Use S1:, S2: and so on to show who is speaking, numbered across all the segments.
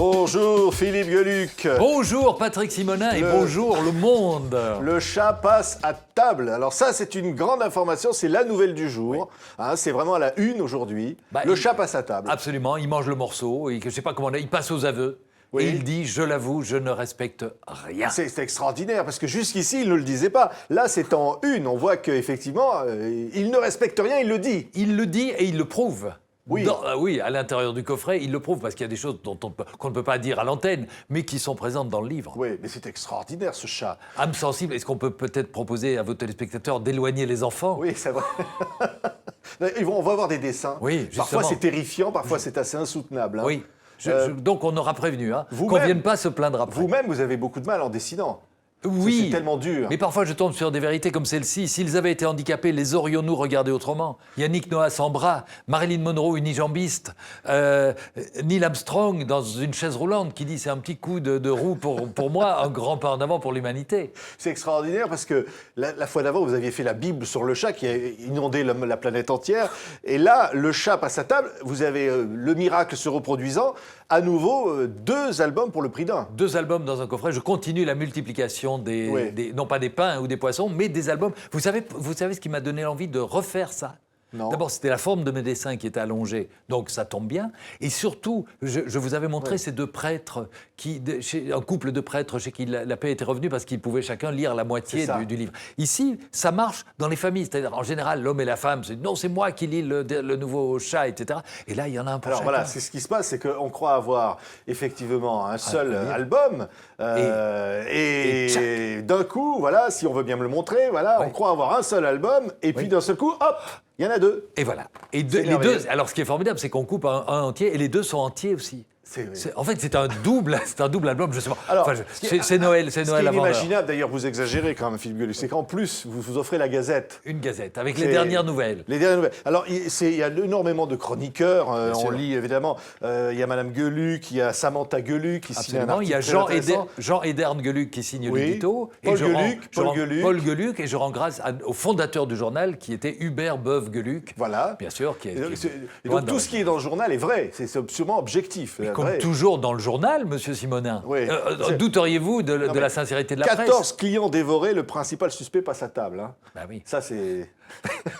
S1: Bonjour Philippe Gueluc.
S2: Bonjour Patrick Simonin et bonjour le monde.
S1: Le chat passe à table. Alors ça, c'est une grande information, c'est la nouvelle du jour. Hein, c'est vraiment à la une aujourd'hui. Le chat passe à table.
S2: Absolument, il mange le morceau et que je sais pas comment il passe aux aveux.
S1: Oui.
S2: Et il dit, je l'avoue, je ne respecte rien.
S1: C'est extraordinaire parce que jusqu'ici, il ne le disait pas. Là, c'est en une. On voit qu'effectivement, il ne respecte rien, il le dit.
S2: Il le dit et il le prouve.
S1: Oui.
S2: Oui, à l'intérieur du coffret, il le prouve parce qu'il y a des choses qu'on ne peut pas dire à l'antenne, mais qui sont présentes dans le livre.
S1: Oui, mais c'est extraordinaire ce chat.
S2: Âme sensible, est-ce qu'on peut peut-être proposer à vos téléspectateurs d'éloigner les enfants?
S1: Oui, c'est vrai. On va avoir des dessins.
S2: Oui, justement.
S1: Parfois, c'est terrifiant, parfois, c'est assez insoutenable. Hein.
S2: Oui. Donc on aura prévenu, hein, qu'on ne vienne pas se plaindre après.
S1: Vous-même, vous avez beaucoup de mal en dessinant.
S2: Oui,
S1: c'est tellement dur.
S2: Mais parfois je tombe sur des vérités comme celle-ci. S'ils avaient été handicapés, les aurions-nous regardés autrement? Yannick Noah sans bras, Marilyn Monroe unijambiste, Neil Armstrong dans une chaise roulante qui dit c'est un petit coup de roue pour moi, un grand pas en avant pour l'humanité.
S1: C'est extraordinaire parce que la fois d'avant, vous aviez fait la Bible sur le chat qui a inondé la planète entière. Et là, le chat passe à table. Vous avez le miracle se reproduisant. À nouveau, 2 albums pour le prix d'un.
S2: 2 albums dans un coffret. Je continue la multiplication non pas des pains ou des poissons, mais des albums. Vous savez ce qui m'a donné envie de refaire ça?
S1: Non.
S2: D'abord, c'était la forme de mes dessins qui était allongée, donc ça tombe bien. Et surtout, je vous avais montré ces 2 prêtres, un couple de prêtres chez qui la paix était revenue parce qu'ils pouvaient chacun lire la moitié du livre. Ici, ça marche dans les familles, c'est-à-dire en général, l'homme et la femme, non, c'est moi qui lis le nouveau chat, etc. Et là, il y en a un pour chacun.
S1: Alors voilà, c'est ce qui se passe, c'est qu'on croit avoir effectivement un seul album, et d'un coup, voilà, si on veut bien me le montrer, voilà, on croit avoir un seul album, et puis d'un seul coup, hop, il y en a 2.
S2: Et voilà. Et les 2. Alors, ce qui est formidable, c'est qu'on coupe un entier et les 2 sont entiers aussi. En fait, c'est un double album, je sais pas.
S1: Alors,
S2: c'est Noël,
S1: c'est Noël. Ce qui est inimaginable, d'ailleurs, vous exagérez quand même, Philippe Gueluc, c'est qu'en plus, vous offrez la Gazette.
S2: Une Gazette, avec les dernières nouvelles.
S1: Les dernières nouvelles. Alors, il y a énormément de chroniqueurs. On lit, évidemment, il y a Madame Gueluc, il y a Samantha Gueluc qui signe un article.
S2: Il y a Jean Edern Gueluc qui signe l'édito. Paul Gueluc, et je rends grâce au fondateur du journal, qui était Hubert Beuve-Gueluc.
S1: Voilà.
S2: Bien sûr.
S1: Et donc, tout ce qui est dans le journal est vrai. C'est absolument objectif.
S2: Comme toujours dans le journal, Monsieur Simonin.
S1: Oui.
S2: Douteriez-vous de la sincérité de la presse?
S1: 14 clients dévorés, le principal suspect passe à table. Hein.
S2: Bah oui.
S1: Ça, c'est...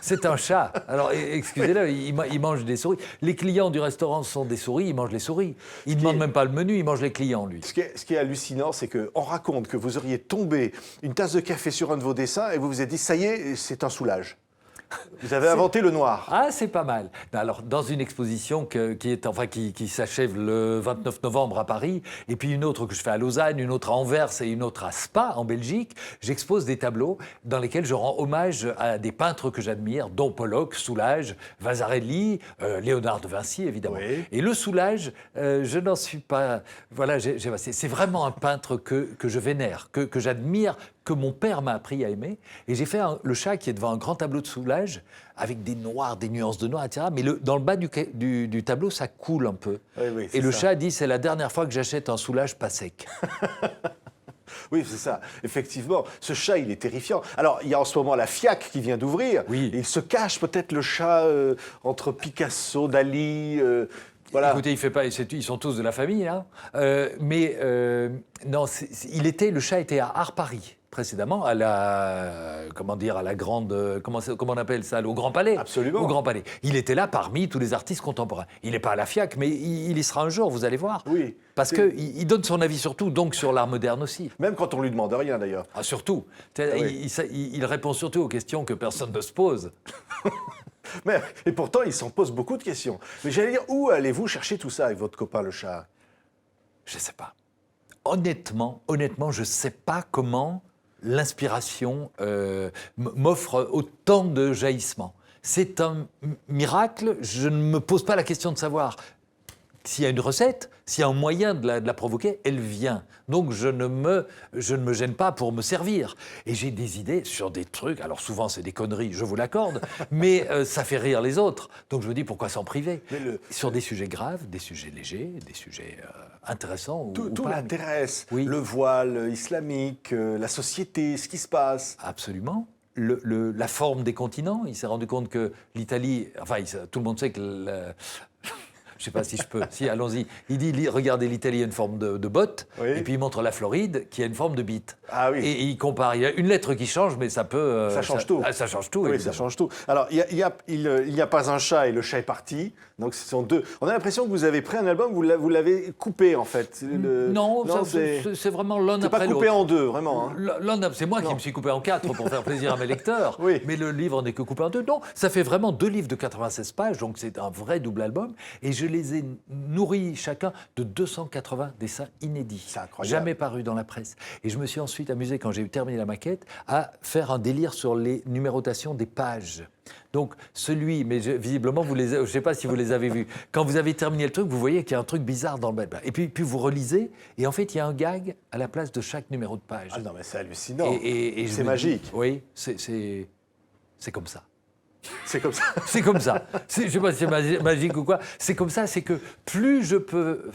S2: C'est un chat. Alors, excusez-le, il mange des souris. Les clients du restaurant sont des souris, il mange les souris. Il ne demande même pas le menu, il mange les clients, lui.
S1: Ce qui est hallucinant, c'est qu'on raconte que vous auriez tombé une tasse de café sur un de vos dessins et vous vous êtes dit, ça y est, c'est un soulage. Vous avez inventé le noir.
S2: Ah, c'est pas mal. Alors, dans une exposition qui s'achève le 29 novembre à Paris, et puis une autre que je fais à Lausanne, une autre à Anvers et une autre à Spa, en Belgique, j'expose des tableaux dans lesquels je rends hommage à des peintres que j'admire, dont Pollock, Soulages, Vasarely, Léonard de Vinci, évidemment.
S1: Oui.
S2: Et le Soulages, je n'en suis pas... Voilà, c'est vraiment un peintre que je vénère, que j'admire, que mon père m'a appris à aimer. Et j'ai fait le chat qui est devant un grand tableau de Soulages, avec des noirs, des nuances de noir, etc. Mais dans le bas du tableau, ça coule un peu.
S1: Oui,
S2: et le chat dit, c'est la dernière fois que j'achète un Soulage pas sec.
S1: Oui, c'est ça. Effectivement, ce chat, il est terrifiant. Alors, il y a en ce moment la FIAC qui vient d'ouvrir.
S2: Oui.
S1: Et il se cache peut-être le chat entre Picasso, Dali... Voilà.
S2: Écoutez, ils sont tous de la famille, hein. Non, le chat était à Art Paris précédemment, à la grande, comment on appelle ça, au Grand Palais.
S1: Absolument.
S2: Au Grand Palais. Il était là parmi tous les artistes contemporains. Il n'est pas à la FIAC, mais il y sera un jour, vous allez voir.
S1: Oui.
S2: Parce qu'il donne son avis sur tout, donc sur l'art moderne aussi.
S1: Même quand on lui demande rien, d'ailleurs.
S2: Ah, surtout. Il répond surtout aux questions que personne ne se pose.
S1: Et pourtant, il s'en pose beaucoup de questions. Mais j'allais dire, où allez-vous chercher tout ça avec votre copain le chat?
S2: Je ne sais pas. Honnêtement, je ne sais pas comment l'inspiration m'offre autant de jaillissements. C'est un miracle, je ne me pose pas la question de savoir. S'il y a une recette, s'il y a un moyen de la provoquer, elle vient. Donc je ne me gêne pas pour me servir. Et j'ai des idées sur des trucs, alors souvent c'est des conneries, je vous l'accorde, mais ça fait rire les autres. Donc je me dis pourquoi s'en priver? Sur des sujets graves, des sujets légers, des sujets intéressants.
S1: Tout l'intéresse,
S2: oui.
S1: Le voile islamique, la société, ce qui se passe.
S2: Absolument. La forme des continents, il s'est rendu compte que l'Italie, tout le monde sait que Je ne sais pas si je peux. Si, allons-y. Il dit, regardez, l'Italie a une forme de botte,
S1: Oui.
S2: et puis il montre la Floride qui a une forme de bite.
S1: Ah oui.
S2: Et il compare. Il y a une lettre qui change, mais ça peut...
S1: Ça change tout.
S2: Ça change tout,
S1: Oui,
S2: évidemment.
S1: ça change tout. Alors, il n'y a pas un chat et le chat est parti. Donc, ce sont deux. On a l'impression que vous avez pris un album, vous l'avez coupé, en fait.
S2: Non, c'est vraiment l'un
S1: c'est
S2: après
S1: pas
S2: l'autre.
S1: coupé en deux, vraiment. Hein.
S2: C'est moi qui me suis coupé en 4 pour faire plaisir à mes lecteurs.
S1: Oui.
S2: Mais le livre n'est que coupé en 2. Non, ça fait vraiment 2 livres de 96 pages, donc c'est un vrai double album. Et je les ai nourris chacun de 280 dessins inédits.
S1: C'est incroyable.
S2: Jamais parus dans la presse. Et je me suis ensuite amusé, quand j'ai eu terminé la maquette, à faire un délire sur les numérotations des pages. Donc mais visiblement, je ne sais pas si vous les avez vus. Quand vous avez terminé le truc, vous voyez qu'il y a un truc bizarre dans le bas. Et puis vous relisez, et en fait, il y a un gag à la place de chaque numéro de page.
S1: Ah non, mais c'est hallucinant.
S2: Et
S1: c'est magique.
S2: Oui, c'est comme ça.
S1: C'est comme ça.
S2: C'est comme ça. Je ne sais pas si c'est magique ou quoi. C'est comme ça, c'est que plus je peux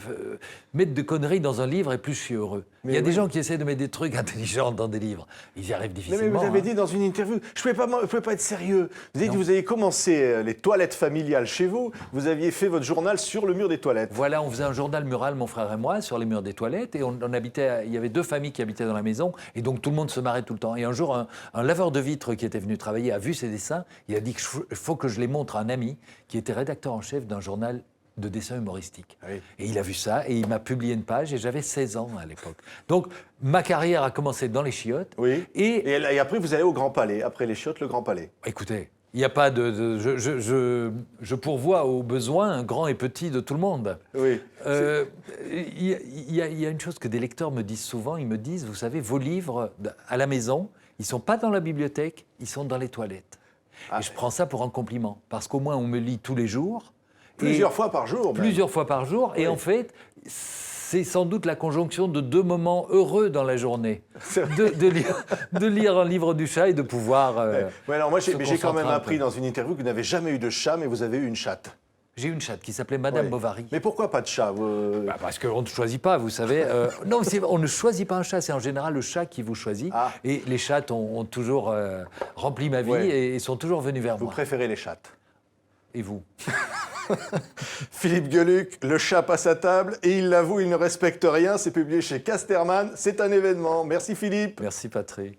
S2: mettre de conneries dans un livre et plus je suis heureux.
S1: Mais
S2: il y a des
S1: oui.
S2: gens qui essaient de mettre des trucs intelligents dans des livres. Ils y arrivent
S1: Mais
S2: difficilement.
S1: vous avez
S2: hein.
S1: dit dans une interview, je ne pouvais pas être sérieux. Vous avez dit que vous avez commencé les toilettes familiales chez vous. Vous aviez fait votre journal sur le mur des toilettes.
S2: Voilà, on faisait un journal mural, mon frère et moi, sur les murs des toilettes. Et on habitait, il y avait 2 familles qui habitaient dans la maison. Et donc tout le monde se marrait tout le temps. Et un jour, un laveur de vitres qui était venu travailler a vu ces dessins. Il a dit qu'il faut que je les montre à un ami qui était rédacteur en chef d'un journal de dessin humoristique.
S1: Oui.
S2: Et il a vu ça et il m'a publié une page et j'avais 16 ans à l'époque. Donc ma carrière a commencé dans les chiottes.
S1: Oui.
S2: Et
S1: Et après, vous allez au Grand Palais. Après les chiottes, le Grand Palais.
S2: écoutez, il n'y a pas je pourvois aux besoins grands et petits de tout le monde.
S1: Oui.
S2: Il y a une chose que des lecteurs me disent souvent. Ils me disent, vous savez, vos livres à la maison, ils ne sont pas dans la bibliothèque, ils sont dans les toilettes.
S1: Ah.
S2: Et je prends ça pour un compliment, parce qu'au moins on me lit tous les jours.
S1: Plusieurs fois par jour. même.
S2: Plusieurs fois par jour. Et
S1: Oui.
S2: en fait, c'est sans doute la conjonction de 2 moments heureux dans la journée.
S1: C'est vrai.
S2: De lire un livre du chat et de pouvoir...
S1: Ouais, alors moi, j'ai
S2: se
S1: quand
S2: concentrer
S1: même
S2: un
S1: appris
S2: peu.
S1: dans une interview que vous n'avez jamais eu de chat, mais vous avez eu une chatte.
S2: J'ai une chatte qui s'appelait Madame
S1: Oui.
S2: Bovary.
S1: Mais pourquoi pas de chat
S2: Bah, parce qu'on ne choisit pas, vous savez. Non, on ne choisit pas un chat, c'est en général le chat qui vous choisit.
S1: Ah.
S2: Et les chattes ont toujours rempli ma vie
S1: Ouais.
S2: et sont toujours venues vers
S1: Vous
S2: moi.
S1: préférez les chattes.
S2: Et vous?
S1: Philippe Geluck, le chat passe à table et il l'avoue, il ne respecte rien. C'est publié chez Casterman. C'est un événement. Merci Philippe.
S2: Merci Patrick.